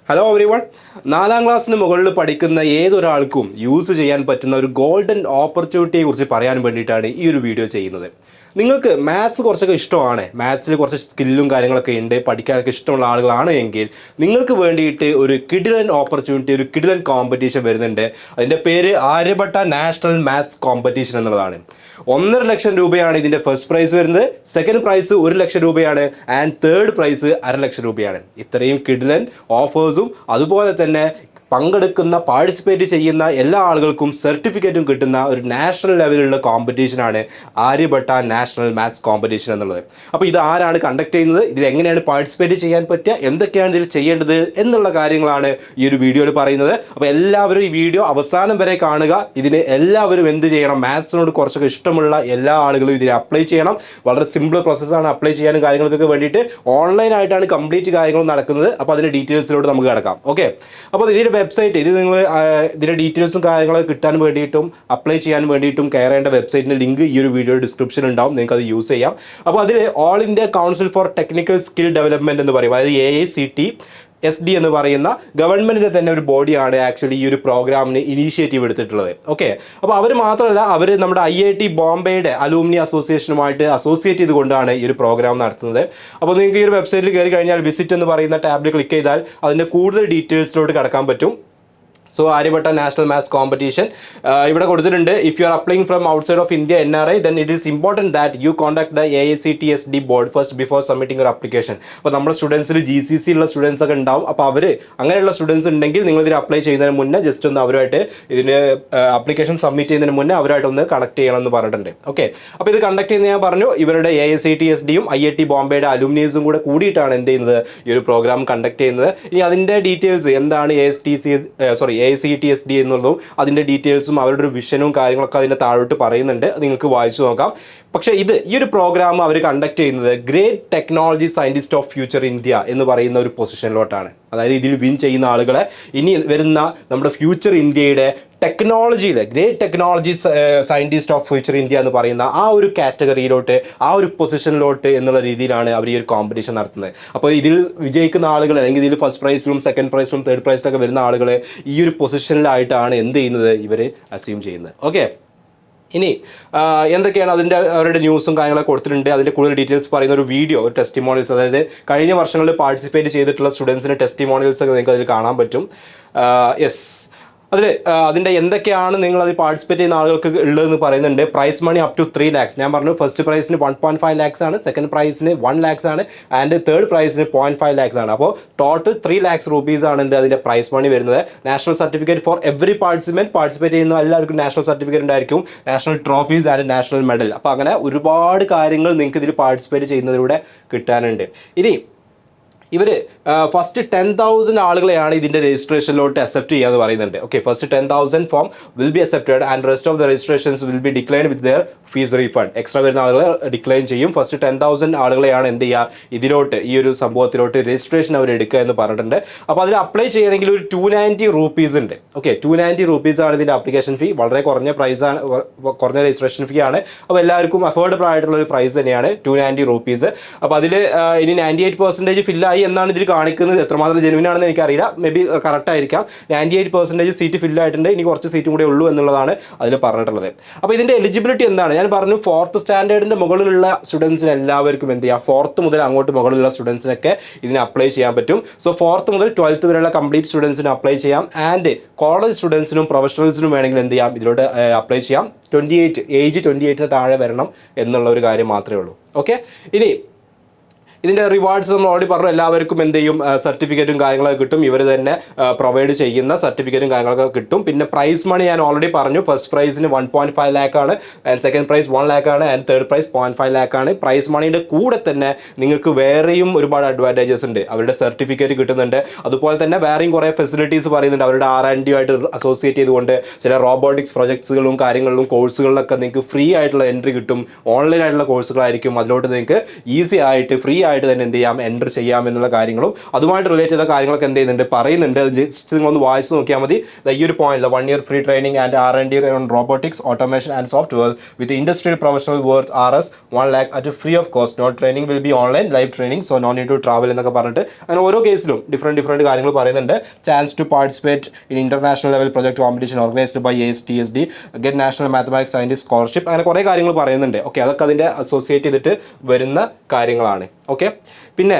Hello everyone, 4ാം ക്ലാസ്സിന് മുകളിൽ പഠിക്കുന്ന ഏതൊരാൾക്കും യൂസ് ചെയ്യാൻ പറ്റുന്ന ഒരു ഗോൾഡൻ ഓപ്പർച്യൂണിറ്റിയെ കുറിച്ച് പറയാൻ വേണ്ടിയിട്ടാണ് ഈ ഒരു വീഡിയോ ചെയ്യുന്നത്. നിങ്ങൾക്ക് മാത്സ് കുറച്ചൊക്കെ ഇഷ്ടമാണ്, മാത്സിൽ കുറച്ച് സ്കില്ലും കാര്യങ്ങളൊക്കെ ഉണ്ട്, പഠിക്കാനൊക്കെ ഇഷ്ടമുള്ള ആളുകളാണ് എങ്കിൽ നിങ്ങൾക്ക് വേണ്ടിയിട്ട് ഒരു കിഡിലൻ ഓപ്പർച്യൂണിറ്റി, ഒരു കിഡിലൻ കോമ്പറ്റീഷൻ വരുന്നുണ്ട്. അതിൻ്റെ പേര് ആര്യഭട്ട നാഷണൽ മാത്സ് കോമ്പറ്റീഷൻ എന്നുള്ളതാണ്. 1.5 ലക്ഷം രൂപയാണ് ഇതിൻ്റെ ഫസ്റ്റ് പ്രൈസ് വരുന്നത്. സെക്കൻഡ് പ്രൈസ് 1 ലക്ഷം രൂപയാണ് ആൻഡ് തേർഡ് പ്രൈസ് 1/2 ലക്ഷം രൂപയാണ്. ഇത്രയും കിഡിലൻ ഓഫേഴ്സും അതുപോലെ തന്നെ പങ്കെടുക്കുന്ന പാർട്ടിസിപ്പേറ്റ് ചെയ്യുന്ന എല്ലാ ആളുകൾക്കും സർട്ടിഫിക്കറ്റും കിട്ടുന്ന ഒരു നാഷണൽ ലെവലിലുള്ള കോമ്പറ്റീഷനാണ് ആര്യഭട്ട നാഷണൽ മാത്സ് കോമ്പറ്റീഷൻ എന്നുള്ളത്. അപ്പോൾ ഇത് ആരാണ് കണ്ടക്ട് ചെയ്യുന്നത്, ഇതിൽ എങ്ങനെയാണ് പാർട്ടിസിപ്പേറ്റ് ചെയ്യാൻ പറ്റുക, എന്തൊക്കെയാണ് ഇതിൽ ചെയ്യേണ്ടത് എന്നുള്ള കാര്യങ്ങളാണ് ഈ ഒരു വീഡിയോയിൽ പറയുന്നത്. അപ്പോൾ എല്ലാവരും ഈ വീഡിയോ അവസാനം വരെ കാണുക. ഇതിന് എല്ലാവരും എന്ത് ചെയ്യണം, മാത്സിനോട് കുറച്ചൊക്കെ ഇഷ്ടമുള്ള എല്ലാ ആളുകളും ഇതിനെ അപ്ലൈ ചെയ്യണം. വളരെ സിമ്പിൾ പ്രോസസ്സാണ് അപ്ലൈ ചെയ്യാനും കാര്യങ്ങൾക്കൊക്കെ വേണ്ടിയിട്ട്. ഓൺലൈനായിട്ടാണ് കംപ്ലീറ്റ് കാര്യങ്ങൾ നടക്കുന്നത്. അപ്പോൾ അതിൻ്റെ ഡീറ്റെയിൽസിലോട്ട് നമുക്ക് കിടക്കാം. ഓക്കെ, അപ്പോൾ ഇതിൻ്റെ വെബ്സൈറ്റ്, ഇത് നിങ്ങൾ ഇതിൻ്റെ ഡീറ്റെയിൽസും കാര്യങ്ങളൊക്കെ കിട്ടാൻ വേണ്ടിയിട്ടും അപ്ലൈ ചെയ്യാൻ വേണ്ടിയിട്ടും കയറേണ്ട വെബ്സൈറ്റിൻ്റെ ലിങ്ക് ഈ ഒരു വീഡിയോ ഡിസ്ക്രിപ്ഷനിൽ ഉണ്ടാവും, നിങ്ങൾക്ക് അത് യൂസ് ചെയ്യാം. അപ്പോൾ അതിൽ all India council for technical skill development എന്ന് പറയും, അതായത് AIISD എന്ന് പറയുന്ന ഗവൺമെൻറ്റിൻ്റെ തന്നെ ഒരു ബോഡിയാണ് ആക്ച്വലി ഈ ഒരു പ്രോഗ്രാമിന് ഇനീഷ്യേറ്റീവ് എടുത്തിട്ടുള്ളത്. ഓക്കെ, അപ്പോൾ അവർ മാത്രമല്ല, അവർ നമ്മുടെ IIT ബോംബെയുടെ അലൂമിനി അസോസിയേഷനുമായിട്ട് അസോസിയേറ്റ് ചെയ്തുകൊണ്ടാണ് ഈ ഒരു പ്രോഗ്രാം നടത്തുന്നത്. അപ്പോൾ നിങ്ങൾക്ക് ഈ ഒരു വെബ്സൈറ്റിൽ കയറി കഴിഞ്ഞാൽ വിസിറ്റ് എന്ന് പറയുന്ന ടാബിൽ ക്ലിക്ക് ചെയ്താൽ അതിൻ്റെ കൂടുതൽ ഡീറ്റെയിൽസിലോട്ട് കടക്കാൻ പറ്റും. So Aryabhata national maths competition ഇവിടെ കൊടുത്തിട്ടുണ്ട്. If you are applying from outside of India NRI, then it is important that you contact the AICTSD board first before submitting your application. അപ്പോൾ നമ്മുടെ സ്റ്റുഡൻസിൽ GCC ഉള്ള സ്റ്റുഡൻസ് ഒക്കെ ഉണ്ടാവും. അപ്പോൾ അവർ അങ്ങനെയുള്ള സ്റ്റുഡൻസ് ഉണ്ടെങ്കിൽ നിങ്ങൾ ഇതിന് അപ്ലൈ ചെയ്യുന്നതിന് മുന്നേ ജസ്റ്റ് ഒന്ന് അവരുമായിട്ട് ഇതിന് ആപ്ലിക്കേഷൻ സബ്മിറ്റ് ചെയ്യുന്നതിന് മുന്നേ അവരുമായിട്ട് ഒന്ന് കണക്ട് ചെയ്യണമെന്ന് പറഞ്ഞിട്ടുണ്ട്. ഓക്കെ, അപ്പോൾ ഇത് കണ്ടക്ട് ചെയ്യുന്നത് ഞാൻ പറഞ്ഞു, ഇവരുടെ AICTSDയും IIT ബോംബെയുടെ അലുമിനീസും കൂടെ കൂടിയിട്ടാണ് എന്ത് ചെയ്യുന്നത്, ഈ ഒരു പ്രോഗ്രാം കണ്ടക്ട് ചെയ്യുന്നത്. ഇനി അതിൻ്റെ ഡീറ്റെയിൽസ് എന്താണ് AICTSD എന്നുള്ളതും അതിൻ്റെ ഡീറ്റെയിൽസും അവരുടെ ഒരു വിഷനും കാര്യങ്ങളൊക്കെ അതിൻ്റെ താഴോട്ട് പറയുന്നുണ്ട്, നിങ്ങൾക്ക് വായിച്ചു നോക്കാം. പക്ഷേ ഈ ഒരു പ്രോഗ്രാം അവർ കണ്ടക്ട് ചെയ്യുന്നത് great technology scientist of future India എന്ന് പറയുന്ന ഒരു പൊസിഷനിലോട്ടാണ്. അതായത് ഇതിൽ വിൻ ചെയ്യുന്ന ആളുകളെ ഇനി വരുന്ന നമ്മുടെ ഫ്യൂച്ചർ ഇന്ത്യയുടെ ടെക്നോളജിയിൽ great technology scientist of future India എന്ന് പറയുന്ന ആ ഒരു കാറ്റഗറിയിലോട്ട്, ആ ഒരു പൊസിഷനിലോട്ട് എന്നുള്ള രീതിയിലാണ് അവർ ഈ ഒരു കോമ്പറ്റീഷൻ നടത്തുന്നത്. അപ്പോൾ ഇതിൽ വിജയിക്കുന്ന ആളുകൾ, അല്ലെങ്കിൽ ഇതിൽ ഫസ്റ്റ് പ്രൈസിലും സെക്കൻഡ് പ്രൈസിലും തേർഡ് പ്രൈസിലൊക്കെ വരുന്ന ആളുകൾ ഈ ഒരു പൊസിഷനിലായിട്ടാണ് എന്ത് ചെയ്യുന്നത്, ഇവർ അസ്യൂം ചെയ്യുന്നത്. ഓക്കെ, ഇനി എന്തൊക്കെയാണ് അവരുടെ ന്യൂസും കാര്യങ്ങളൊക്കെ കൊടുത്തിട്ടുണ്ട്. അതിൻ്റെ കൂടുതൽ ഡീറ്റെയിൽസ് പറയുന്ന ഒരു വീഡിയോ, ഒരു ടെസ്റ്റിമോണിയൽസ്, അതായത് കഴിഞ്ഞ വർഷങ്ങളിൽ പാർട്ടിസിപ്പേറ്റ് ചെയ്തിട്ടുള്ള സ്റ്റുഡൻസിൻ്റെ ടെസ്റ്റിമോണിയൽസ് ഒക്കെ നിങ്ങൾക്ക് അതിൽ കാണാൻ പറ്റും. അതിൻ്റെ എന്തൊക്കെയാണ് നിങ്ങൾ അതിൽ പാർട്ടിസിപ്പേറ്റ് ചെയ്യുന്ന ആളുകൾക്ക് ഉള്ളതെന്ന് പറയുന്നുണ്ട്. Prize money up to 3 lakhs. ഞാൻ പറഞ്ഞു ഫസ്റ്റ് പ്രൈസിന് 1.5 lakhs ആണ്, സെക്കൻഡ് പ്രൈസിന് 1 lakhs ആണ് ആൻഡ് തേർഡ് പ്രൈസിന് 0.5 lakhs ആണ്. അപ്പോൾ ടോട്ടൽ 3 lakhs rupees ആണ് അതിൻ്റെ പ്രൈസ് മണി വരുന്നത്. National certificate for every participate ചെയ്യുന്ന എല്ലാവർക്കും നാഷണൽ സർട്ടിഫിക്കറ്റ് ഉണ്ടായിരിക്കും, national trophies and national medal. അപ്പോൾ അങ്ങനെ ഒരുപാട് കാര്യങ്ങൾ നിങ്ങൾക്ക് ഇതിൽ പാർട്ടിസിപ്പേറ്റ് ചെയ്യുന്നതിലൂടെ കിട്ടാനുണ്ട്. ഇനി ഇവർ ഫസ്റ്റ് 10,000 ആളുകളെയാണ് ഇതിൻ്റെ രജിസ്ട്രേഷനിലോട്ട് അക്സെപ്റ്റ് ചെയ്യാമെന്ന് പറയുന്നുണ്ട്. Okay, first 10,000 form will be accepted and rest of the registrations will be decline with their fees refund. Extra വരുന്ന ആളുകളെ ഡിക്ലൈൻ ചെയ്യും. ഫസ്റ്റ് 10,000 ആളുകളെയാണ് എന്ത് ചെയ്യുക, ഇതിലോട്ട് ഈ ഒരു സംഭവത്തിലോട്ട് രജിസ്ട്രേഷൻ അവർ എടുക്കുക എന്ന് പറഞ്ഞിട്ടുണ്ട്. അപ്പോൾ അതിൽ അപ്ലൈ ചെയ്യണമെങ്കിൽ ഒരു 290 rupees ഉണ്ട്. ഓക്കെ, 290 rupees ആണ് ഇതിൻ്റെ അപ്ലിക്കേഷൻ ഫീ. വളരെ കുറഞ്ഞ പ്രൈസാണ്, കുറഞ്ഞ രജിസ്ട്രേഷൻ ഫീ ആണ്. അപ്പോൾ എല്ലാവർക്കും അഫോർഡബിൾ ആയിട്ടുള്ള ഒരു പ്രൈസ് തന്നെയാണ് 290 rupees. അപ്പോൾ അതിൽ ഇനി 98% ഫില്ലായി എന്നാണ് ഇതിൽ കാണിക്കുന്നത്. എത്രമാത്രം ജെനുവിൻ ആണെന്ന് എനിക്കറിയില്ല, മേ ബി കറക്റ്റ് ആയിരിക്കാം. 98% സീറ്റ് ഫില്ലായിട്ടുണ്ട്, ഇനി കുറച്ച് സീറ്റും കൂടെ ഉള്ളൂ എന്നുള്ളതാണ് അതിൽ പറഞ്ഞിട്ടുള്ളത്. അപ്പോൾ ഇതിൻ്റെ എലിജിബിലിറ്റി എന്താണ്, ഞാൻ പറഞ്ഞു 4th സ്റ്റാൻഡേർഡിൻ്റെ മുകളിലുള്ള സ്റ്റുഡൻസിന് എല്ലാവർക്കും എന്ത് ചെയ്യാം, 4th മുതൽ അങ്ങോട്ട് മുകളിലുള്ള സ്റ്റുഡൻസിനൊക്കെ ഇതിന് അപ്ലൈ ചെയ്യാൻ പറ്റും. സോ 4th മുതൽ 12th വരെയുള്ള കംപ്ലീറ്റ് സ്റ്റുഡൻസിന് അപ്ലൈ ചെയ്യാം. ആൻഡ് കോളേജ് സ്റ്റുഡൻസിനും പ്രൊഫഷണൽസിനും വേണമെങ്കിൽ എന്ത് ചെയ്യാം, ഇതിലോട്ട് അപ്ലൈ ചെയ്യാം. ഏജ് 28 താഴെ വരണം എന്നുള്ള ഒരു കാര്യം മാത്രമേ ഉള്ളൂ. ഓക്കെ, ഇനി ഇതിൻ്റെ റിവാർഡ്സ് നമ്മൾ ഓൾറെഡി പറഞ്ഞു, എല്ലാവർക്കും എന്ത് ചെയ്യും, സർട്ടിഫിക്കറ്റും കാര്യങ്ങളൊക്കെ കിട്ടും. ഇവർ തന്നെ പ്രൊവൈഡ് ചെയ്യുന്ന സർട്ടിഫിക്കറ്റും കാര്യങ്ങളൊക്കെ കിട്ടും. പിന്നെ പ്രൈസ് മണി ഞാൻ ഓൾറെഡി പറഞ്ഞു, ഫസ്റ്റ് പ്രൈസിന് 1.5 lakh ആണ് ആൻഡ് സെക്കൻഡ് പ്രൈസ് 1 lakh ആണ് ആൻഡ് തേർഡ് പ്രൈസ് 0.5 lakh ആണ്. പ്രൈസ് മണീൻ്റെ കൂടെ തന്നെ നിങ്ങൾക്ക് വേറെയും ഒരുപാട് അഡ്വാൻറ്റേജസ് ഉണ്ട്. അവരുടെ സർട്ടിഫിക്കറ്റ് കിട്ടുന്നുണ്ട്, അതുപോലെ തന്നെ വേറെയും കുറേ ഫെസിലിറ്റീസ് പറയുന്നുണ്ട്. അവരുടെ R&D ആയിട്ട് അസോസിയേറ്റ് ചെയ്തുകൊണ്ട് ചില റോബോട്ടിക്സ് പ്രൊജക്ട്സുകളും കാര്യങ്ങളിലും കോഴ്സുകളിലൊക്കെ നിങ്ങൾക്ക് ഫ്രീ ആയിട്ടുള്ള എൻട്രി കിട്ടും. ഓൺലൈൻ ആയിട്ടുള്ള കോഴ്സുകളായിരിക്കും, അതിലോട്ട് നിങ്ങൾക്ക് ഈസി ആയിട്ട് ഫ്രീ ആയിട്ട് തന്നെ എന്ത് ചെയ്യാം, എൻ്റർ ചെയ്യാം എന്നുള്ള കാര്യങ്ങളും അതുമായിട്ട് റിലേറ്റ് ചെയ്ത കാര്യങ്ങളൊക്കെ എന്ത് ചെയ്യുന്നുണ്ട്, പറയുന്നുണ്ട്. ജസ്റ്റ് നിങ്ങളൊന്ന് വായിച്ച് നോക്കിയാൽ മതി. ഈ ഒരു point 1 year free training and R&D on robotics, automation and software with industrial professional worth Rs 1 lakh at a free of cost. No training will be online, live training, so no need to travel എന്നൊക്കെ പറഞ്ഞിട്ട് അങ്ങനെ ഓരോ കേസിലും different കാര്യങ്ങൾ പറയുന്നുണ്ട്. Chance to participate in international level project competition organised by AISTSD, get national mathematics scientist scholarship, അങ്ങനെ കുറേ കാര്യങ്ങൾ പറയുന്നുണ്ട്. ഓക്കെ, അതൊക്കെ അതിൻ്റെ അസോസിയേറ്റ് ചെയ്തിട്ട് വരുന്ന കാര്യങ്ങളാണ്. ഓക്കെ, പിന്നെ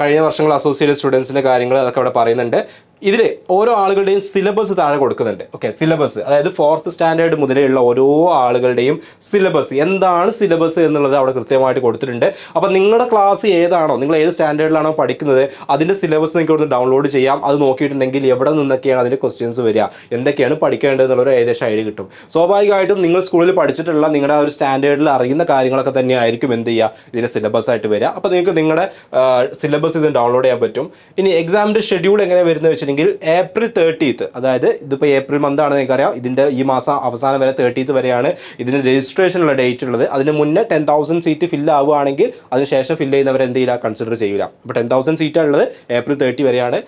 കഴിഞ്ഞ വർഷങ്ങൾ അസോസിയേറ്റ് സ്റ്റുഡൻസിൻ്റെ കാര്യങ്ങൾ അതൊക്കെ അവിടെ പറയുന്നുണ്ട്. ഇതിൽ ഓരോ ആളുകളുടെയും സിലബസ് താഴെ കൊടുക്കുന്നുണ്ട്. ഓക്കെ, സിലബസ് അതായത് 4th സ്റ്റാൻഡേർഡ് മുതലുള്ള ഓരോ ആളുകളുടെയും സിലബസ്, എന്താണ് സിലബസ് എന്നുള്ളത് അവിടെ കൃത്യമായിട്ട് കൊടുത്തിട്ടുണ്ട്. അപ്പോൾ നിങ്ങളുടെ ക്ലാസ് ഏതാണോ, നിങ്ങൾ ഏത് സ്റ്റാൻഡേർഡിലാണോ പഠിക്കുന്നത്, അതിൻ്റെ സിലബസ് നിങ്ങൾക്ക് ഇവിടുന്ന് ഡൗൺലോഡ് ചെയ്യാം. അത് നോക്കിയിട്ടുണ്ടെങ്കിൽ എവിടെ നിന്നൊക്കെയാണ് അതിൻ്റെ ക്വസ്റ്റ്യൻസ് വരിക, എന്തൊക്കെയാണ് പഠിക്കേണ്ടത് എന്നുള്ളൊരു ഏകദേശം ഐഡിയ കിട്ടും. സ്വാഭാവികമായിട്ടും നിങ്ങൾ സ്കൂളിൽ പഠിച്ചിട്ടുള്ള നിങ്ങളുടെ ആ ഒരു സ്റ്റാൻഡേർഡിൽ അറിയുന്ന കാര്യങ്ങളൊക്കെ തന്നെയായിരിക്കും എന്ത് ചെയ്യുക, ഇതിൻ്റെ സിലബസ് ആയിട്ട് വരിക. അപ്പോൾ നിങ്ങൾക്ക് നിങ്ങളുടെ സിലബസ് ഇത് ഡൗൺലോഡ് ചെയ്യാൻ പറ്റും. ഇനി എക്സാമിൻ്റെ ഷെഡ്യൂൾ എങ്ങനെ വരുന്നത് വെച്ചിട്ടുണ്ടെങ്കിൽ April 30th, അതായത് ഇതിപ്പോൾ ഏപ്രിൽ മന്ത് ആണ്, നിങ്ങൾക്കറിയാം. ഇതിൻ്റെ ഈ മാസം അവസാനം വരെ 30th വരെയാണ് ഇതിൻ്റെ രജിസ്ട്രേഷനുള്ള ഡേറ്റ് ഉള്ളത്. അതിന് മുന്നേ 10,000 സീറ്റ് ഫില്ല് ആവുകയാണെങ്കിൽ അതിനുശേഷം ഫില്ല് ചെയ്യുന്നവർ എന്ത് ചെയ്യില്ല, കൺസിഡർ ചെയ്യില്ല. അപ്പോൾ 10,000 സീറ്റാണ് ഉള്ളത്. April 30 വരെയാണ്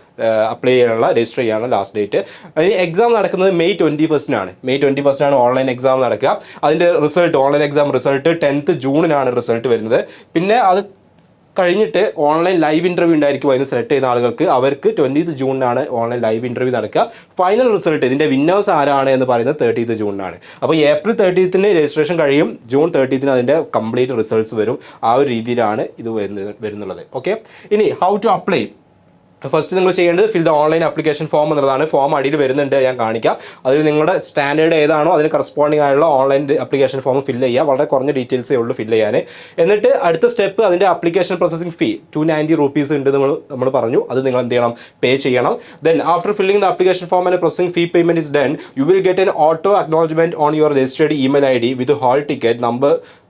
അപ്ലൈ ചെയ്യാനുള്ള, രജിസ്റ്റർ ചെയ്യാനുള്ള ലാസ്റ്റ് ഡേറ്റ്. അതിന് എക്സാം നടക്കുന്നത് May 21 ആണ് ഓൺലൈൻ എക്സാം നടക്കുക. അതിൻ്റെ result, online exam result 10th ജൂണിനാണ് റിസൾട്ട് വരുന്നത്. പിന്നെ അത് കഴിഞ്ഞിട്ട് ഓൺലൈൻ ലൈവ് ഇൻ്റർവ്യൂ ഉണ്ടായിരിക്കും. അതിന് സെലക്ട് ചെയ്യുന്ന ആളുകൾക്ക് അവർക്ക് 20th ജൂണിനാണ് ഓൺലൈൻ ലൈവ് ഇൻ്റർവ്യൂ നടക്കുക. ഫൈനൽ റിസൾട്ട്, ഇതിൻ്റെ വിന്നേഴ്സ് ആരാണ് എന്ന് പറയുന്നത് 30th ജൂണിനാണ്. അപ്പോൾ April 30th രജിസ്ട്രേഷൻ കഴിയും, June 30th അതിൻ്റെ കംപ്ലീറ്റ് റിസൾട്ട്സ് വരും. ആ ഒരു രീതിയിലാണ് ഇത് വരുന്നുള്ളത്. ഓക്കെ, ഇനി ഹൗ ടു അപ്ലൈ. ഫസ്റ്റ് നിങ്ങൾ ചെയ്യേണ്ടത് fill the online application form എന്നുള്ളതാണ്. ഫോം അടിയിൽ വരുന്നുണ്ട്, ഞാൻ കാണിക്കാം. അതിൽ നിങ്ങളുടെ സ്റ്റാൻഡേർഡ് ഏതാണോ അതിന് കറസ്പോണ്ടിങ് ആയുള്ള ഓൺലൈൻ ആപ്ലിക്കേഷൻ ഫോം ഫില്ല് ചെയ്യുക. വളരെ കുറഞ്ഞ ഡീറ്റെയിൽസേ ഉള്ളൂ ഫില്ല് ചെയ്യാൻ. എന്നിട്ട് അടുത്ത സ്റ്റെപ്പ്, അതിൻ്റെ ആപ്ലിക്കേഷൻ പ്രോസസ്സിംഗ് ഫീ 290 rupees ഉണ്ട് നമ്മൾ പറഞ്ഞു. അത് നിങ്ങൾ എന്ത് ചെയ്യണം, പേ ചെയ്യണം. Then after filling the application form and processing fee payment is done, you will get an auto acknowledgement on your registered email ID with hall ticket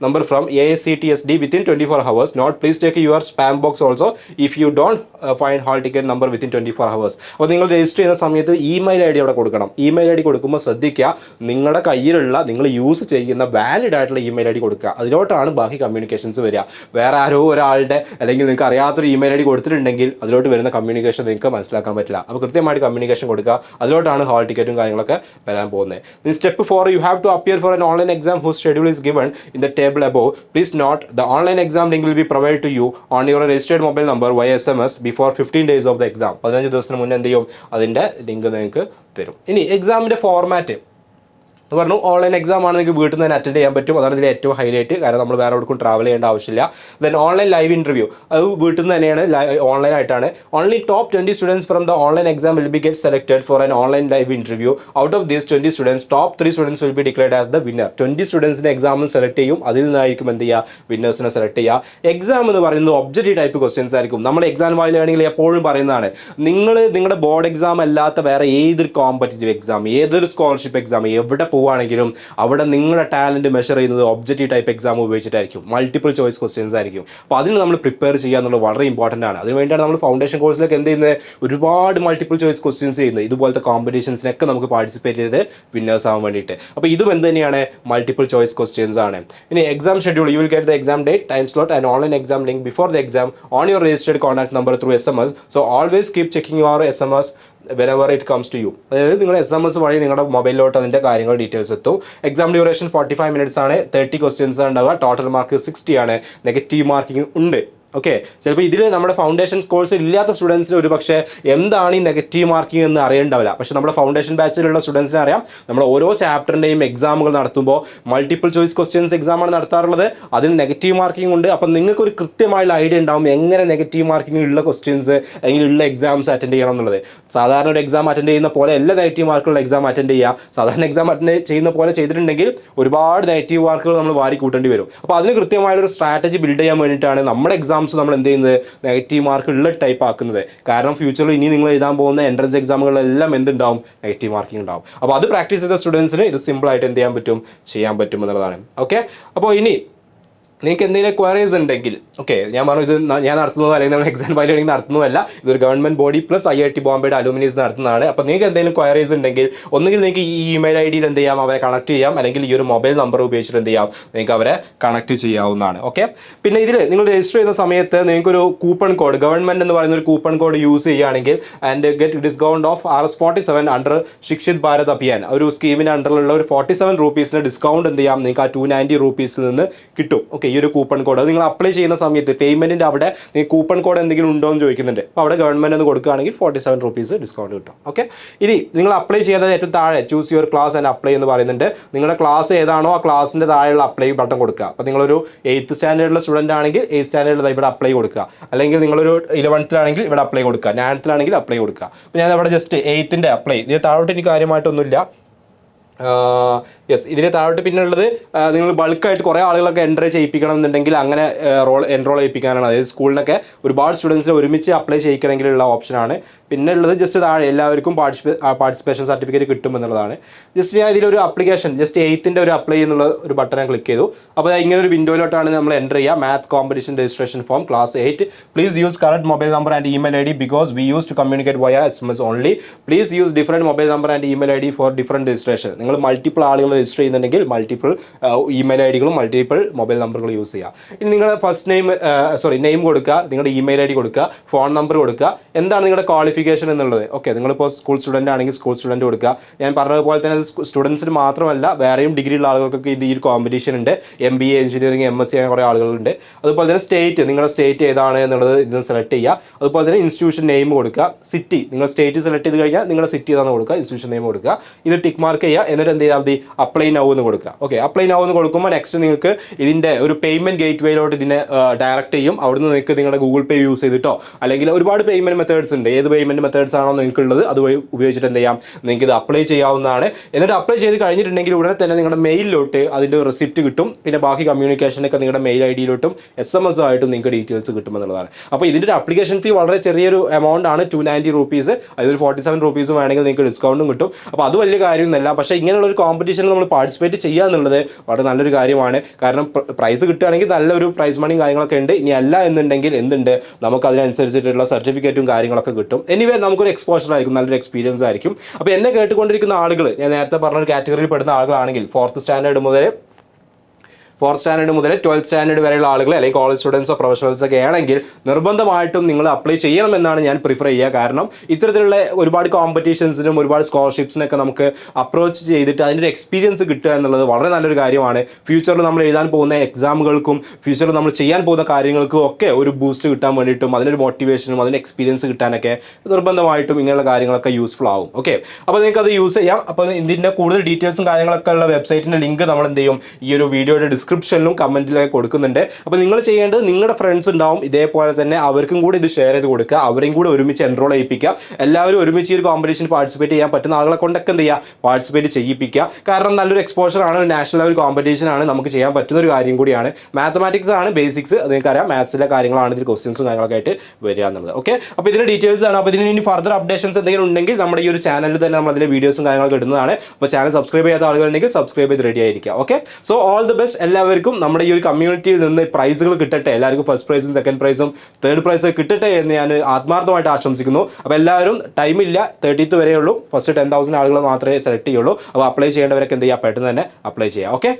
number from AICTSD within 24 hours. Note, please check your spam box also if you don't find hall ticket number within 24 hours. അപ്പോൾ നിങ്ങൾ register ചെയ്യുന്ന സമയത്ത് email ID അവിടെ കൊടുക്കണം. Email ID കൊടുക്കുമ്പോൾ ശ്രദ്ധിക്കുക, നിങ്ങളുടെ കയ്യിലുള്ള, നിങ്ങൾ യൂസ് ചെയ്യുന്ന വാലിഡ് ആയിട്ടുള്ള ഇമെയിൽ ID കൊടുക്കുക. അതിലോട്ടാണ് ബാക്കി കമ്മ്യൂണിക്കേഷൻസ് വരിക. വേറെ ആരോ ഒരാളുടെ അല്ലെങ്കിൽ നിങ്ങൾക്ക് അറിയാത്തൊരു ഇമെയിൽ ID കൊടുത്തിട്ടുണ്ടെങ്കിൽ അതിലോട്ട് വരുന്ന കമ്മ്യൂണിക്കേഷൻ നിങ്ങൾക്ക് മനസ്സിലാക്കാൻ പറ്റില്ല. അപ്പോൾ കൃത്യമായിട്ട് കമ്മ്യൂണിക്കേഷൻ കൊടുക്കുക. അതിലോട്ടാണ് ഹാൾ ടിക്കറ്റും കാര്യങ്ങളൊക്കെ വരാൻ പോകുന്നത്. ഇനി step 4, you have to appear for an online exam whose schedule is given in the table above. Please note, the online exam link will be provide to you on your registered mobile number via SMS before 15 days of the exam. 15 ദിവസത്തിന് മുന്നേ എന്ത് ചെയ്യും, അതിൻ്റെ link നിങ്ങൾക്ക് തരും. ഇനി എക്സാമിൻ്റെ format പറഞ്ഞു, ഓൺലൈൻ എക്സാം ആണ്, നിങ്ങൾക്ക് വീട്ടിൽ നിന്ന് തന്നെ അറ്റൻഡ് ചെയ്യാൻ പറ്റും. അതാണ് ഇതിൽ ഏറ്റവും ഹൈലൈറ്റ്. കാരണം നമ്മൾ വേറെ എവിടേക്കും ട്രാവൽ ചെയ്യേണ്ട ആവശ്യമില്ല. ദെൻ ഓൺലൈൻ ലൈവ് ഇൻ്റർവ്യൂ, അത് വീട്ടിൽ നിന്ന് തന്നെയാണ്, ഓൺലൈൻ ആയിട്ടാണ്. Only top 20 students from the online exam will be get selected for an online live interview. Out of these 20 students, top 3 students will be declared as the winner. 20 സ്റ്റുഡൻസിന് എക്സാമിൽ select ചെയ്യും. അതിൽ നിന്നായിരിക്കും എന്ത് ചെയ്യുക, വിന്നേഴ്സിനെ സെലക്ട് ചെയ്യുക. Exam എന്ന് പറയുന്നത് ഒബ്ജക്റ്റീവ് ടൈപ്പ് ക്വസ്റ്റ്യൻസ് ആയിരിക്കും. നമ്മൾ XandY Learning എപ്പോഴും പറയുന്നതാണ്, നിങ്ങളുടെ ബോർഡ് എക്സാം അല്ലാത്ത വേറെ ഏതൊരു കോമ്പറ്റീറ്റീവ് എക്സാം, ഏതൊരു സ്കോളർഷിപ്പ് എക്സാം എവിടെ പോവുകയാണെങ്കിലും അവിടെ നിങ്ങളുടെ ടാലൻറ്റ് മെഷർ ചെയ്യുന്നത് ഒബ്ജക്റ്റീവ് ടൈപ്പ് എക്സാം ഉപയോഗിച്ചിട്ടായിരിക്കും. മൾട്ടിപ്പിൾ ചോയ്സ് ക്വസ്റ്റ്യൻസ് ആയിരിക്കും. അപ്പോൾ അതിന് നമ്മൾ പ്രിപ്പയർ ചെയ്യുക എന്നുള്ളത് വളരെ ഇമ്പോർട്ടൻ്റ് ആണ്. അതിന് വേണ്ടിയാണ് നമ്മൾ ഫൗണ്ടേഷൻ കോഴ്സിലേക്ക് എന്ത് ചെയ്യുന്നത്, ഒരുപാട് മൾട്ടിപ്പിൾ ചോയ്സ് ക്വസ്റ്റ്യൻസ് ചെയ്യുന്നത്. ഇതുപോലത്തെ കോമ്പറ്റീഷൻസിനൊക്കെ നമുക്ക് പാർട്ടിസിപ്പേറ്റ് ചെയ്ത് വിന്നേഴ്സ് ആവാൻ വേണ്ടിയിട്ട്. അപ്പോൾ ഇതും എന്ത് തന്നെയാണ്, മൾട്ടിപ്പിൾ ചോയ്സ് ക്വസ്റ്റ്യൻസ് ആണ്. ഇനി exam schedule, you will get the exam date, time slot and online exam link before the exam on your registered contact number through SMS. So always keep checking your SMS whenever it comes to you. അതായത് നിങ്ങൾ SMS വഴി നിങ്ങളുടെ മൊബൈലിലോട്ട് അതിൻ്റെ കാര്യങ്ങൾ details എത്തും. Exam duration 45 minutes ആണ്. 30 questions ഉണ്ടാവുക. Total mark 60 ആണ്. നെഗറ്റീവ് മാർക്കിംഗ് ഉണ്ട്. ഓക്കെ, ചിലപ്പോൾ ഇതിൽ നമ്മുടെ ഫൗണ്ടേഷൻ കോഴ്സ് ഇല്ലാത്ത സ്റ്റുഡൻസിന് ഒരു പക്ഷേ എന്താണ് ഈ നെഗറ്റീവ് മാർക്കിംഗ് എന്ന് അറിയണ്ടാവില്ല. പക്ഷേ നമ്മുടെ ഫൗണ്ടേഷൻ ബാച്ചിലുള്ള സ്റ്റുഡൻസിന് അറിയാം, നമ്മൾ ഓരോ ചാപ്റ്ററിൻ്റെയും എക്സാമുകൾ നടത്തുമ്പോൾ മൾട്ടിപ്പിൾ ചോയ്സ് ക്വസ്റ്റ്യൻസ് എക്സാമാണ് നടത്താറുള്ളത്. അതിന് നെഗറ്റീവ് മാർക്കിംഗ് ഉണ്ട്. അപ്പം നിങ്ങൾക്ക് ഒരു കൃത്യമായുള്ള ഐഡിയ ഉണ്ടാവും എങ്ങനെ നെഗറ്റീവ് മാർക്കിംഗ് ഉള്ള ക്വസ്റ്റ്യൻസ് അല്ലെങ്കിൽ ഉള്ള എക്സാംസ് അറ്റൻഡ് ചെയ്യണം എന്നുള്ളത്. സാധാരണ ഒരു എക്സാം അറ്റൻഡ് ചെയ്യുന്ന പോലെ എല്ലാ നെഗറ്റീവ് മാർക്കുള്ള എക്സാം അറ്റൻഡ് ചെയ്യുക. സാധാരണ എക്സാം അറ്റൻഡ് ചെയ്യുന്ന പോലെ ചെയ്തിട്ടുണ്ടെങ്കിൽ ഒരുപാട് നെഗറ്റീവ് മാർക്കുകൾ നമ്മൾ വാരി കൂട്ടേണ്ടി വരും. അപ്പോൾ അതിന് കൃത്യമായൊരു സ്ട്രാറ്റജി ബിൽഡ് ചെയ്യാൻ വേണ്ടിയിട്ടാണ് നമ്മുടെ എക്സാം നമ്മൾ എന്ത് ചെയ്യുന്നത്, നെഗറ്റീവ് മാർക്ക് ഉള്ള ടൈപ്പ് ആക്കുന്നത്. കാരണം ഫ്യൂച്ചറിൽ ഇനി നിങ്ങൾ എഴുതാൻ പോകുന്ന എൻട്രൻസ് എക്സാമുകളെല്ലാം എന്തുണ്ടാവും, നെഗറ്റീവ് മാർക്കിംഗ് ഉണ്ടാവും. അപ്പോൾ അത് പ്രാക്ടീസ് ചെയ്ത സ്റ്റുഡൻസിന് ഇത് സിമ്പിളായിട്ട് എന്ത് ചെയ്യാൻ പറ്റും, ചെയ്യാൻ പറ്റും എന്നുള്ളതാണ്. ഓക്കെ, അപ്പോൾ ഇനി നിങ്ങൾക്ക് എന്തെങ്കിലും ക്വയറീസ് ഉണ്ടെങ്കിൽ ഓക്കെ, ഞാൻ പറഞ്ഞു ഇത് ഞാൻ നടത്തുന്നത് അല്ലെങ്കിൽ നമ്മൾ XandY Learning നടത്തുന്നതല്ല, ഇതൊരു ഗവൺമെൻറ് ബോഡി പ്ലസ് IIT ബോംബെയുടെ അലൂമിനീസ് നടത്തുന്നതാണ്. അപ്പോൾ നിങ്ങൾക്ക് എന്തെങ്കിലും ക്വയറീസ് ഉണ്ടെങ്കിൽ ഒന്നുകിൽ നിങ്ങൾക്ക് ഈ ഇമെയിൽ ID എന്ത് ചെയ്യാം, അവരെ കണക്ട് ചെയ്യാം, അല്ലെങ്കിൽ ഈ ഒരു മൊബൈൽ നമ്പർ ഉപയോഗിച്ചിട്ട് എന്ത് ചെയ്യാം, നിങ്ങൾക്ക് അവരെ കണക്ട് ചെയ്യാവുന്നതാണ്. ഓക്കെ, പിന്നെ ഇതിൽ നിങ്ങൾ രജിസ്റ്റർ ചെയ്യുന്ന സമയത്ത് നിങ്ങൾക്കൊരു കൂപ്പൺ കോഡ്, ഗവൺമെൻറ് എന്ന് പറയുന്ന ഒരു കൂപ്പൺ കോഡ് യൂസ് ചെയ്യുകയാണെങ്കിൽ and get discount off RS47 under Shikshit Bharat Abhiyan, ഒരു സ്കീമിൻ്റെ അണ്ടറിലുള്ള ഒരു 47 രൂപീസിൻ്റെ ഡിസ്കൗണ്ട് എന്ത് ചെയ്യാം, നിങ്ങൾക്ക് ആ 290 രൂപീസിൽ നിന്ന് കിട്ടും. ഓക്കെ, ഈ ഒരു കൂപ്പൺ കോഡ് അത് നിങ്ങൾ അപ്ലൈ ചെയ്യുന്ന സമയത്ത് പേയ്മെൻറ്റിൻ്റെ അവിടെ നിങ്ങൾ കൂപ്പൺ കോഡ് എന്തെങ്കിലും ഉണ്ടോ എന്ന് ചോദിക്കുന്നുണ്ട്. അപ്പോൾ അവിടെ ഗവൺമെൻറ് എന്ന് കൊടുക്കുകയാണെങ്കിൽ 47 രൂപീസ് ഡിസ്കൗണ്ട് കിട്ടും. ഓക്കെ, ഇനി നിങ്ങൾ അപ്ലൈ ചെയ്യാതെ ഏറ്റവും താഴെ choose your class and apply എന്ന് പറയുന്നുണ്ട്. നിങ്ങളുടെ ക്ലാസ് ഏതാണോ ആ ക്ലാസിൻ്റെ താഴെയുള്ള അപ്ലൈ ബട്ടൺ കൊടുക്കുക. അപ്പോൾ നിങ്ങളൊരു 8th സ്റ്റാൻഡേർഡിലെ സ്റ്റുഡൻ്റ് ആണെങ്കിൽ 8th സ്റ്റാൻഡേർഡിൽ ഇവിടെ അപ്ലൈ കൊടുക്കുക, അല്ലെങ്കിൽ നിങ്ങളൊരു 11th ആണെങ്കിൽ ഇവിടെ അപ്ലൈ കൊടുക്കുക, 9th ആണെങ്കിൽ അപ്ലൈ കൊടുക്കുക. അപ്പോൾ ഞാൻ അവിടെ ജസ്റ്റ് 8th അപ്ലൈ, ഇതിന് താഴോട്ട് എനിക്ക് കാര്യമായിട്ടൊന്നുമില്ല. യെസ്, ഇതിന് താഴോട്ട് പിന്നെ ഉള്ളത് നിങ്ങൾ ബൾക്കായിട്ട് കുറേ ആളുകളൊക്കെ എൻ്റർ ചെയ്യിപ്പിക്കണം എന്നുണ്ടെങ്കിൽ അങ്ങനെ എൻറോൾ ചെയ്യിപ്പിക്കാനാണ്. അതായത് സ്കൂളിനൊക്കെ ഒരുപാട് സ്റ്റുഡൻസിനെ ഒരുമിച്ച് അപ്ലൈ ചെയ്യിക്കണമെങ്കിലുള്ള ഓപ്ഷനാണ്. പിന്നെ ഉള്ളത് ജസ്റ്റ് താഴെ എല്ലാവർക്കും പാർട്ടിസിപ്പേഷൻ സർട്ടിഫിക്കറ്റ് കിട്ടും എന്നുള്ളതാണ്. ജസ്റ്റ് ഞാൻ ഇതിലൊരു ആപ്ലിക്കേഷൻ ജസ്റ്റ് 8th ഒരു അപ്ലൈ എന്നുള്ള ഒരു ബട്ടൺ ഞാൻ ക്ലിക്ക് ചെയ്തു. അപ്പോൾ ഇങ്ങനെ ഒരു വിൻഡോയിലോട്ടാണ് നമ്മൾ എൻ്റർ ചെയ്യുക. Math competition registration form class 8, please use correct mobile number and email ID because we use to communicate via SMS only. Please use different mobile number and email ID for different registration. നിങ്ങൾ multiple ആളുകൾ register ചെയ്യുന്നുണ്ടെങ്കിൽ multiple email IDകളും multiple mobile നമ്പറുകൾ use ചെയ്യുക. ഇനി നിങ്ങളുടെ first name കൊടുക്കുക, നിങ്ങളുടെ ഇമെയിൽ ID കൊടുക്കുക, ഫോൺ നമ്പർ കൊടുക്കുക, എന്താണ് നിങ്ങളുടെ ക്വാളിഫിക്കേഷൻ എന്നുള്ളത്. ഓക്കെ, നിങ്ങളിപ്പോൾ സ്കൂൾ സ്റ്റുഡൻ്റ് ആണെങ്കിൽ സ്കൂൾ സ്റ്റുഡൻറ്റ് കൊടുക്കുക. ഞാൻ പറഞ്ഞതുപോലെ തന്നെ സ്റ്റുഡൻസിന് മാത്രമല്ല വേറെയും ഡിഗ്രി ഉള്ള ആളുകൾക്കൊക്കെ ഇത് ഈ ഒരു കോമ്പറ്റീഷൻ ഉണ്ട്. MBA എഞ്ചിനീയറിംഗ് MSc അങ്ങനെ കുറേ ആളുകളുണ്ട്. അതുപോലെ തന്നെ സ്റ്റേറ്റ്, നിങ്ങളുടെ സ്റ്റേറ്റ് ഏതാണ് എന്നുള്ളത് ഇതിന് സെലക്ട് ചെയ്യുക. അതുപോലെ തന്നെ ഇൻസ്റ്റിറ്റ്യൂഷൻ നെയിം കൊടുക്കുക. സിറ്റി, നിങ്ങൾ സ്റ്റേറ്റ് സെലക്ട് ചെയ്ത് കഴിഞ്ഞാൽ നിങ്ങളുടെ സിറ്റി ഏതാണെന്ന് കൊടുക്കുക, ഇൻസ്റ്റിറ്റ്യൂഷൻ നെയിം കൊടുക്കുക. ഇത് ടിക്ക് മാർക്ക് ചെയ്യുക. എന്നിട്ട് എന്ത് ചെയ്താൽ മതി, അപ്ലൈ നൗ എന്ന് കൊടുക്കുക. ഓക്കെ, അപ്ലൈ നൗ എന്ന് കൊടുക്കുമ്പോൾ നെക്സ്റ്റ് നിങ്ങൾക്ക് ഇതിൻ്റെ ഒരു പേയ്മെൻറ്റ് ഗേറ്റ് വേയിലോട്ട് ഇതിനെ ഡയറക്റ്റ് ചെയ്യും. അവിടുന്ന് നിങ്ങൾക്ക് നിങ്ങളുടെ ഗൂഗിൾ പേ യൂസ് ചെയ്തിട്ടോ അല്ലെങ്കിൽ ഒരുപാട് പേയ്മെൻറ്റ് മെത്തേഡ്സ് ഉണ്ട്. ഏത് പേയ്മെൻറ്റ് മെത്തേഡ്സ് ആണോ നിങ്ങൾക്കുള്ളത് അത് ഉപയോഗിച്ചിട്ട് എന്ത് ചെയ്യാം, നിങ്ങൾക്ക് ഇത് അപ്ലൈ ചെയ്യാവുന്നതാണ്. എന്നിട്ട് അപ്ലൈ ചെയ്ത് കഴിഞ്ഞിട്ടുണ്ടെങ്കിൽ ഉടനെ തന്നെ നിങ്ങളുടെ മെയിലിലോട്ട് അതിൻ്റെ റെസിപ്റ്റ് കിട്ടും. പിന്നെ ബാക്കി കമ്മ്യൂണിക്കേഷനൊക്കെ നിങ്ങളുടെ മെയിൽ IDയിലോട്ടും SMS ആയിട്ടും നിങ്ങൾക്ക് ഡീറ്റെയിൽസ് കിട്ടുമെന്നുള്ളതാണ്. അപ്പോൾ ഇതിൻ്റെ ഒരു അപ്ലിക്കേഷൻ ഫീ വളരെ ചെറിയൊരു എമൗണ്ട് ആണ്, 290 രൂപീസ്. അതിൽ 47 രൂപീസ് വേണമെങ്കിൽ നിങ്ങൾക്ക് ഡിസ്കൗണ്ടും കിട്ടും. അപ്പോൾ അത് വലിയ കാര്യമൊന്നുമല്ല. പക്ഷേ ഇങ്ങനെയുള്ള ഒരു കോമ്പറ്റീഷനിൽ നമ്മൾ പാർട്ടിസിപ്പേറ്റ് ചെയ്യുക എന്നുള്ളത് വളരെ നല്ലൊരു കാര്യമാണ്. കാരണം പ്രൈസ് കിട്ടുകയാണെങ്കിൽ നല്ലൊരു പ്രൈസ് മണിയും കാര്യങ്ങളൊക്കെ ഉണ്ട്. ഇനി അല്ല എന്നുണ്ടെങ്കിൽ എന്തുണ്ട്, നമുക്ക് അതിനനുസരിച്ചിട്ടുള്ള സർട്ടിഫിക്കറ്റും കാര്യങ്ങളൊക്കെ കിട്ടും. എനിവേ നമുക്കൊരു എക്സ്പോഷർ ആയിരിക്കും, നല്ലൊരു എക്സ്പീരിയൻസ് ആയിരിക്കും. അപ്പോൾ എന്നെ കേട്ടുകൊണ്ടിരിക്കുന്ന ആളുകൾ, ഞാൻ നേരത്തെ പറഞ്ഞ ഒരു കാറ്റഗറിയിൽ പെടുന്ന ആളുകളാണെങ്കിൽ 4th സ്റ്റാൻഡേർഡ് മുതൽ 12th സ്റ്റാൻഡേർഡ് വരെയുള്ള ആളുകൾ അല്ലെങ്കിൽ കോളേജ് സ്റ്റുഡൻസോ പ്രൊഫഷണൽസോ ഒക്കെ ആണെങ്കിൽ നിർബന്ധമായിട്ടും നിങ്ങൾ അപ്ലൈ ചെയ്യണമെന്നാണ് ഞാൻ പ്രിഫർ ചെയ്യുക. കാരണം ഇത്തരത്തിലുള്ള ഒരുപാട് കോമ്പറ്റീഷൻസിനും ഒരുപാട് സ്കോളർഷിപ്സിനൊക്കെ നമുക്ക് അപ്രോച്ച് ചെയ്തിട്ട് അതിൻ്റെ ഒരു എക്സ്പീരിയൻസ് കിട്ടുക എന്നുള്ളത് വളരെ നല്ലൊരു കാര്യമാണ്. ഫ്യൂച്ചറിൽ നമ്മൾ എഴുതാൻ പോകുന്ന എക്സാമുകൾക്കും ഫ്യൂച്ചറിൽ നമ്മൾ ചെയ്യാൻ പോകുന്ന കാര്യങ്ങൾക്കും ഒക്കെ ഒരു ബൂസ്റ്റ് കിട്ടാൻ വേണ്ടിയിട്ടും അതിനൊരു മോട്ടിവേഷനും അതിൻ്റെ എക്സ്പീരിയൻസ് കിട്ടാനൊക്കെ നിർബന്ധമായിട്ടും ഇങ്ങനെയുള്ള കാര്യങ്ങളൊക്കെ യൂസ്ഫുൾ ആവും. ഓക്കെ, അപ്പോൾ നിങ്ങൾക്ക് അത് യൂസ് ചെയ്യാം. അപ്പോൾ ഇതിൻ്റെ കൂടുതൽ ഡീറ്റെയിൽസും കാര്യങ്ങളൊക്കെ ഉള്ള വെബ്സൈറ്റിൻ്റെ ലിങ്ക് നമ്മൾ എന്ത് ചെയ്യും, ഈ ഒരു വീഡിയോയുടെ ഡിസ്ക്രിപ്ഷനിലും കമൻറ്റിലൊക്കെ കൊടുക്കുന്നുണ്ട്. അപ്പോൾ നിങ്ങൾ ചെയ്യേണ്ടത്, നിങ്ങളുടെ ഫ്രണ്ട്സ് ഉണ്ടാവും ഇതേപോലെ തന്നെ, അവർക്കും കൂടി ഇത് ഷെയർ ചെയ്ത് കൊടുക്കുക, അവരെയും കൂടി ഒരുമിച്ച് എൻറോൾ ചെയ്യിപ്പിക്കുക. എല്ലാവരും ഒരുമിച്ച് ഈ ഒരു കോമ്പറ്റീഷൻ പാർട്ടിസിപ്പേറ്റ് ചെയ്യാൻ പറ്റുന്ന ആളുകളെ കൊണ്ടൊക്കെ എന്ത് ചെയ്യുക, പാർട്ടിസിപ്പേറ്റ് ചെയ്യിപ്പിക്കുക. കാരണം നല്ലൊരു എക്സ്പോഷറാണ്, ഒരു നാഷണൽ ലെവൽ കോമ്പറ്റീഷനാണ്, നമുക്ക് ചെയ്യാൻ പറ്റുന്ന ഒരു കാര്യം കൂടിയാണ്. മാത്തമാറ്റിക്സ് ആണ് ബേസിക്സ്, അത് നിങ്ങൾക്കറിയാം. മാത്സിലെ കാര്യങ്ങളാണ് ഇതിൽ ക്വസ്റ്റ്യൻസും കാര്യങ്ങളൊക്കെ ആയിട്ട് വരിക എന്നുള്ളത്. ഓക്കെ, അപ്പോൾ ഇതിൻ്റെ ഡീറ്റെയിൽസ് ആണ്. അപ്പോൾ ഇതിന് ഇനി ഫർദർ അപ്ഡേഷൻസ് എന്തെങ്കിലും ഉണ്ടെങ്കിൽ നമ്മുടെ ഈ ഒരു ചാനലിൽ തന്നെ നമ്മൾ അതിൻ്റെ വീഡിയോസും കാര്യങ്ങളൊക്കെ ഇടുന്നതാണ്. അപ്പോൾ ചാനൽ സബ്സ്ക്രൈബ് ചെയ്യാത്ത ആളുകളുണ്ടെങ്കിൽ സബ്സ്ക്രൈബ് ചെയ്ത് റെഡി ആയിരിക്കുക. Okay, so all the best എല്ലാവർക്കും. നമ്മുടെ ഈ ഒരു കമ്മ്യൂണിറ്റിയിൽ നിന്ന് പ്രൈസുകൾ കിട്ടട്ടെ, എല്ലാവർക്കും ഫസ്റ്റ് പ്രൈസും സെക്കൻഡ് പ്രൈസും തേർഡ് പ്രൈസ് കിട്ടട്ടെ എന്ന് ഞാൻ ആത്മാർത്ഥമായിട്ട് ആശംസിക്കുന്നു. അപ്പോൾ എല്ലാവരും, ടൈമില്ല, 30th വരെയുള്ളൂ. ഫസ്റ്റ് 10,000 ആളുകൾ മാത്രമേ സെലക്ട് ചെയ്യുള്ളൂ. അപ്പോൾ അപ്ലൈ ചെയ്യേണ്ടവരൊക്കെ എന്ത് ചെയ്യുക, പെട്ടെന്ന് തന്നെ അപ്ലൈ ചെയ്യുക. ഓക്കെ.